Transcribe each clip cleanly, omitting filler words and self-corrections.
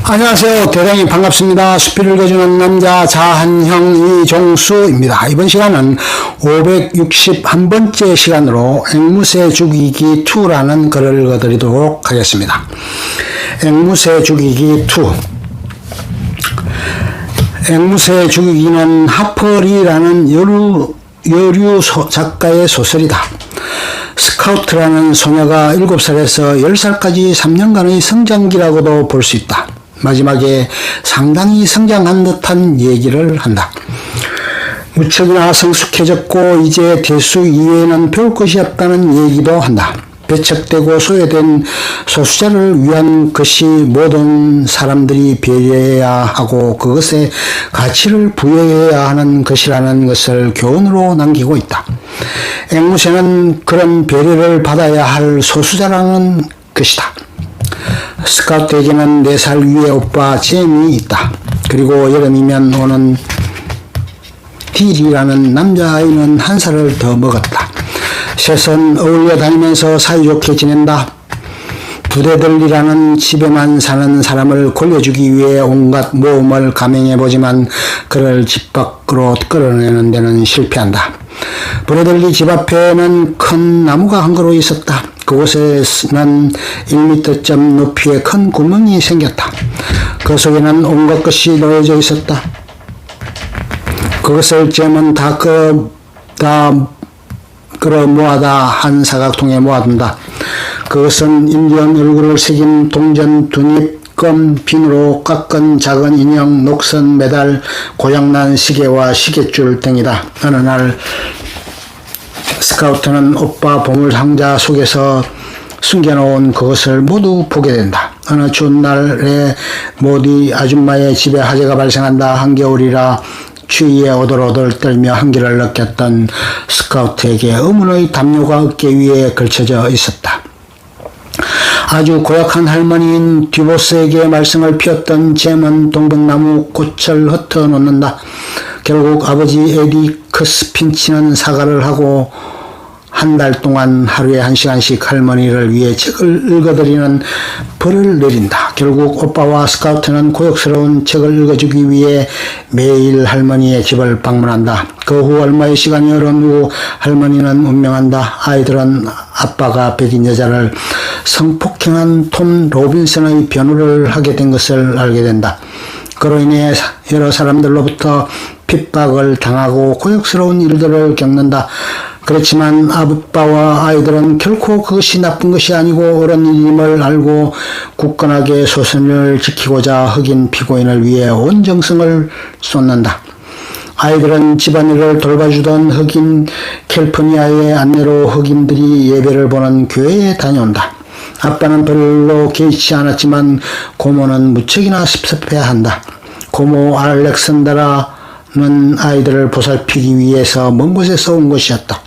안녕하세요. 대단히 반갑습니다. 수필을 읽어주는 남자 자한형 이종수입니다. 이번 시간은 561번째 시간으로 앵무새 죽이기 2라는 글을 읽어드리도록 하겠습니다. 앵무새 죽이기 2. 앵무새 죽이기는 하퍼리라는 여류 작가의 소설이다. 스카우트라는 소녀가 7살에서 10살까지 3년간의 성장기라고도 볼 수 있다. 마지막에 상당히 성장한 듯한 얘기를 한다. 무척이나 성숙해졌고 이제 대수 이외에는 배울 것이 없다는 얘기도 한다. 배척되고 소외된 소수자를 위한 것이 모든 사람들이 배려해야 하고 그것에 가치를 부여해야 하는 것이라는 것을 교훈으로 남기고 있다. 앵무새는 그런 배려를 받아야 할 소수자라는 것이다. 스카우트에게는 4살 위의 오빠 잼이 있다. 그리고 여름이면 오는 딜이라는 남자아이는 1살을 더 먹었다. 셋은 어울려 다니면서 사이좋게 지낸다. 부대들이라는 집에만 사는 사람을 골려주기 위해 온갖 모험을 감행해보지만 그를 집 밖으로 끌어내는 데는 실패한다. 부대들리 집 앞에는 큰 나무가 한 그루 있었다. 그곳에는 1m쯤 높이의 큰 구멍이 생겼다. 그 속에는 온갖 것이 놓여져 있었다. 그것을 잼은 다 끌어 모아다 한 사각통에 모아둔다. 그것은 인디언 얼굴을 새긴 동전 두잎, 껌, 비누로 깎은 작은 인형, 녹슨, 메달, 고장난 시계와 시계줄 등이다. 어느 날 스카우트는 오빠 보물 상자 속에서 숨겨놓은 그것을 모두 보게 된다. 어느 추운 날에 모디 아줌마의 집에 화재가 발생한다. 한겨울이라 추위에 오돌오돌 떨며 한기를 느꼈던 스카우트에게 의문의 담요가 어깨 위에 걸쳐져 있었다. 아주 고약한 할머니인 듀보스에게 말썽을 피웠던 잼은 동백나무 꽃을 흩어놓는다. 결국 아버지 에디크스 핀치는 사과를 하고 한 달 동안 하루에 1시간씩 할머니를 위해 책을 읽어드리는 벌을 내린다. 결국 오빠와 스카우트는 고역스러운 책을 읽어주기 위해 매일 할머니의 집을 방문한다. 그 후 얼마의 시간이 흐른 후 할머니는 운명한다. 아이들은 아빠가 백인 여자를 성폭행한 톰 로빈슨의 변호를 하게 된 것을 알게 된다. 그로 인해 여러 사람들로부터 핍박을 당하고 고역스러운 일들을 겪는다. 그렇지만 아빠와 아이들은 결코 그것이 나쁜 것이 아니고 옳은 일임을 알고 굳건하게 소신을 지키고자 흑인 피고인을 위해 온 정성을 쏟는다. 아이들은 집안일을 돌봐주던 흑인 캘리포니아의 안내로 흑인들이 예배를 보는 교회에 다녀온다. 아빠는 별로 개의치 않았지만 고모는 무척이나 섭섭해한다. 고모 알렉산드라는 아이들을 보살피기 위해서 먼 곳에서 온 것이었다.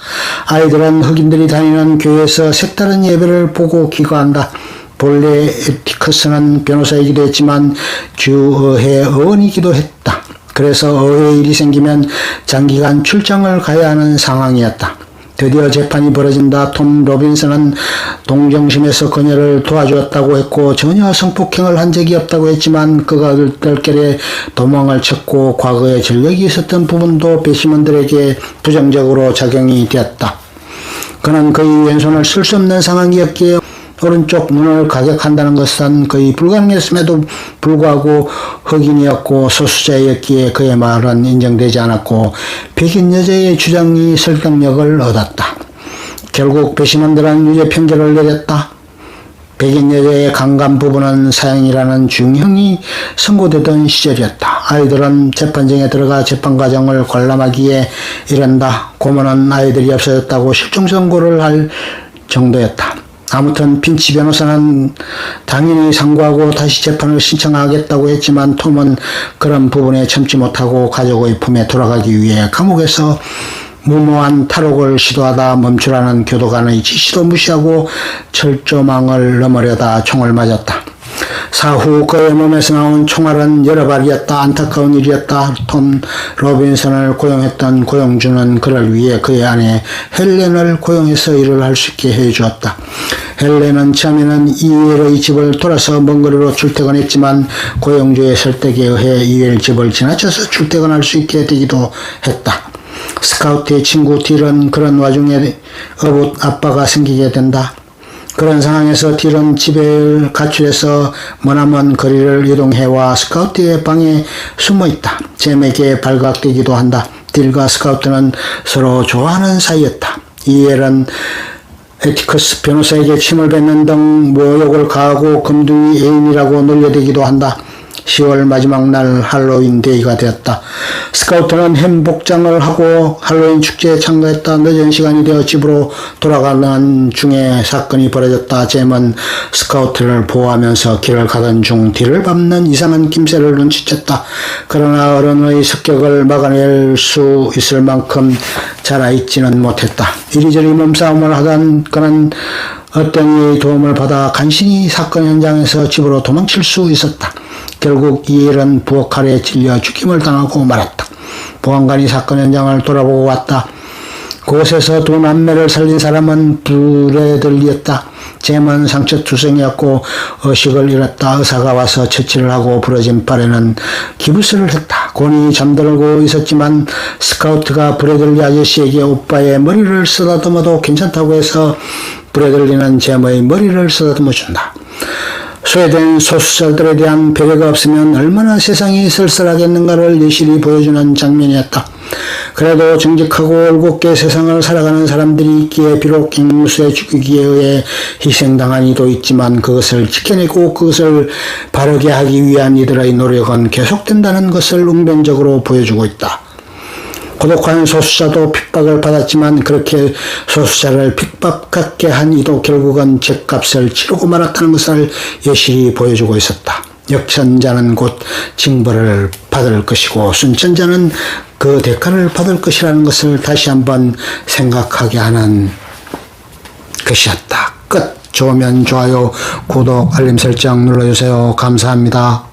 아이들은 흑인들이 다니는 교회에서 색다른 예배를 보고 기거한다. 본래 에티커스는 변호사이기도 했지만 주의회 의원이기도 했다. 그래서 의회 일이 생기면 장기간 출장을 가야 하는 상황이었다. 드디어 재판이 벌어진다. 톰 로빈슨은 동정심에서 그녀를 도와주었다고 했고 전혀 성폭행을 한 적이 없다고 했지만 그가 얼떨결에 도망을 쳤고 과거에 전력이 있었던 부분도 배심원들에게 부정적으로 작용이 되었다. 그는 그의 왼손을 쓸 수 없는 상황이었기에 오른쪽 눈을 가격한다는 것은 거의 불가능했음에도 불구하고 흑인이었고 소수자였기에 그의 말은 인정되지 않았고 백인 여자의 주장이 설득력을 얻었다. 결국 배심원들은 유죄 판결을 내렸다. 백인 여자의 강간 부분은 사형이라는 중형이 선고되던 시절이었다. 아이들은 재판정에 들어가 재판 과정을 관람하기에 이른다. 고모는 아이들이 없어졌다고 실종 선고를 할 정도였다. 아무튼 핀치 변호사는 당연히 상고하고 다시 재판을 신청하겠다고 했지만 톰은 그런 부분에 참지 못하고 가족의 품에 돌아가기 위해 감옥에서 무모한 탈옥을 시도하다 멈추라는 교도관의 지시도 무시하고 철조망을 넘으려다 총을 맞았다. 사후 그의 몸에서 나온 총알은 여러 발이었다. 안타까운 일이었다. 톰 로빈슨을 고용했던 고용주는 그를 위해 그의 아내 헬렌을 고용해서 일을 할 수 있게 해주었다. 헬렌은 처음에는 이웰의 집을 돌아서 먼 거리로 출퇴근했지만 고용주의 설득에 의해 이웰 집을 지나쳐서 출퇴근할 수 있게 되기도 했다. 스카우트의 친구 딜은 그런 와중에 어붓 아빠가 생기게 된다. 그런 상황에서 딜은 집을 가출해서 머나먼 거리를 이동해와 스카우트의 방에 숨어있다. 잼에게 발각되기도 한다. 딜과 스카우트는 서로 좋아하는 사이였다. 이웰은 에티커스 변호사에게 침을 뱉는 등 모욕을 가하고 금둥이 애인이라고 놀려대기도 한다. 10월 마지막 날 할로윈 데이가 되었다. 스카우트는 햄복장을 하고 할로윈 축제에 참가했다. 늦은 시간이 되어 집으로 돌아가는 중에 사건이 벌어졌다. 잼은 스카우트를 보호하면서 길을 가던 중 뒤를 밟는 이상한 김새를 눈치챘다. 그러나 어른의 습격을 막아낼 수 있을 만큼 자라있지는 못했다. 이리저리 몸싸움을 하던 그는 어떤 이의 도움을 받아 간신히 사건 현장에서 집으로 도망칠 수 있었다. 결국 이엘은 부엌 칼에 찔려 죽임을 당하고 말았다. 보안관이 사건 현장을 돌아보고 왔다. 그곳에서 두 남매를 살린 사람은 브래들리였다. 잼은 상처투성이었고 의식을 잃었다. 의사가 와서 처치를 하고 부러진 팔에는 기부스를 했다. 곤이 잠들고 있었지만 스카우트가 브래들리 아저씨에게 오빠의 머리를 쓰다듬어도 괜찮다고 해서 브래들리는 잼의 머리를 쓰다듬어 준다. 소외된 소수자들에 대한 배려가 없으면 얼마나 세상이 쓸쓸하겠는가를 여실히 보여주는 장면이었다. 그래도 정직하고 올곧게 세상을 살아가는 사람들이 있기에 비록 앵무새의 죽이기에 의해 희생당한 이도 있지만 그것을 지켜내고 그것을 바르게 하기 위한 이들의 노력은 계속된다는 것을 웅변적으로 보여주고 있다. 고독한 소수자도 핍박을 받았지만 그렇게 소수자를 핍박받게 한 이도 결국은 죗값을 치르고 말았다는 것을 여실히 보여주고 있었다. 역천자는 곧 징벌을 받을 것이고 순천자는 그 대가를 받을 것이라는 것을 다시 한번 생각하게 하는 것이었다. 끝. 좋으면 좋아요, 구독, 알림 설정 눌러주세요. 감사합니다.